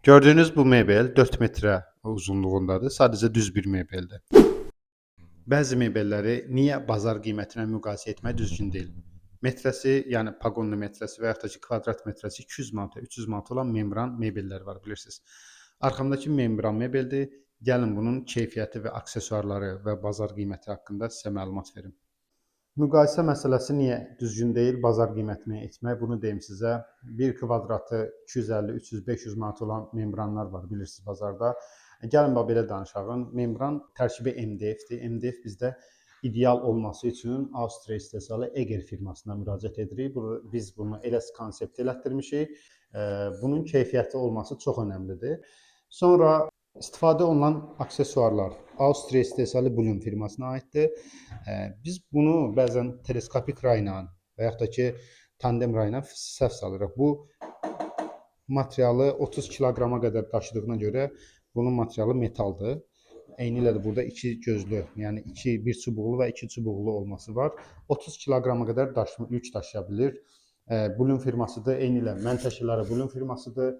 Gördüyünüz bu mebel 4 metrə uzunluğundadır. Sadəcə düz bir mebeldir. Bəzi mebelləri niyə bazar qiymətinə müqayisə etmək düzgün deyil? Metrəsi, yəni paqonlu metrəsi və yaxud da ki, kvadrat metrəsi 200 manata, 300 manata olan membran mebellər var, bilirsiniz. Arxamdakı membran mebeldir. Gəlin bunun keyfiyyəti və aksesuarları və bazar qiyməti haqqında sizə məlumat verim. Müqayisə məsələsi niyə düzgün deyil, bazar qiymətinə etmək? Bunu deyim sizə. 1 kvadratı 250, 300, 500 manat olan membranlar var, bilirsiniz bazarda. Gəlin belə danışaq. Membran tərkibi MDF-dir. MDF bizdə ideal olması üçün Avstriya istehsalı Eger firmasına müraciət edirik. Biz bunu elə konsept elətdirmişik. Bunun keyfiyyətli olması çox önəmlidir. Sonra istifadə olunan aksesuarlar Avstriya istehsalı Blum firmasına aiddir. Biz bunu bəzən teleskopik rayla və yaxud da ki, tandem rayla səhv salırıq. Bu materialı 30 kiloqrama qədər daşıdığına görə bunun materialı metaldır. Eynilə də burada iki gözlü, yəni bir çubuqlu və iki çubuqlu olması var. 30 kiloqrama qədər yük daşıya bilir. Blum firmasıdır. Eynilə məntəşələri Blum firmasıdır.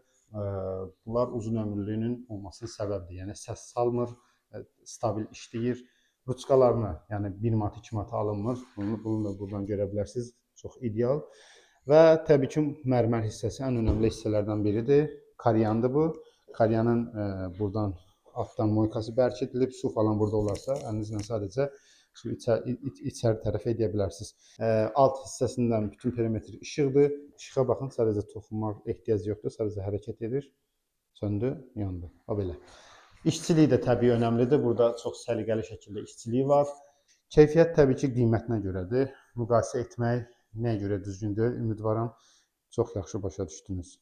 Bunlar uzun ömürlüyünün olmasının səbəbidir. Yəni səs salmır, stabil işləyir. Ruçkalarını, yəni 1 manat, 2 manat alınmır. Bunu da buradan görə bilərsiniz. Çox ideal. Və təbii ki, mərmər hissəsi ən önəmli hissələrdən biridir. Karyandır bu. Karyanın buradan altdan moykası bərk edilib, su falan burada olarsa, əlinizlə sadəcə su içəri tərəf edə bilərsiniz. Alt hissəsindən bütün perimetr işıqdır. İşığa baxın, sadəcə toxunmaq ehtiyac yoxdur, sadəcə hərəkət edir. Söndü, yandı. O belə. İşçiliyi də təbii önəmlidir. Burada çox səliqəli şəkildə işçiliyi var. Keyfiyyət təbii ki, qiymətinə görədir. Müqayisə etmək nəyə görə düzgün deyil, ümidvaram çox yaxşı başa düşdünüz.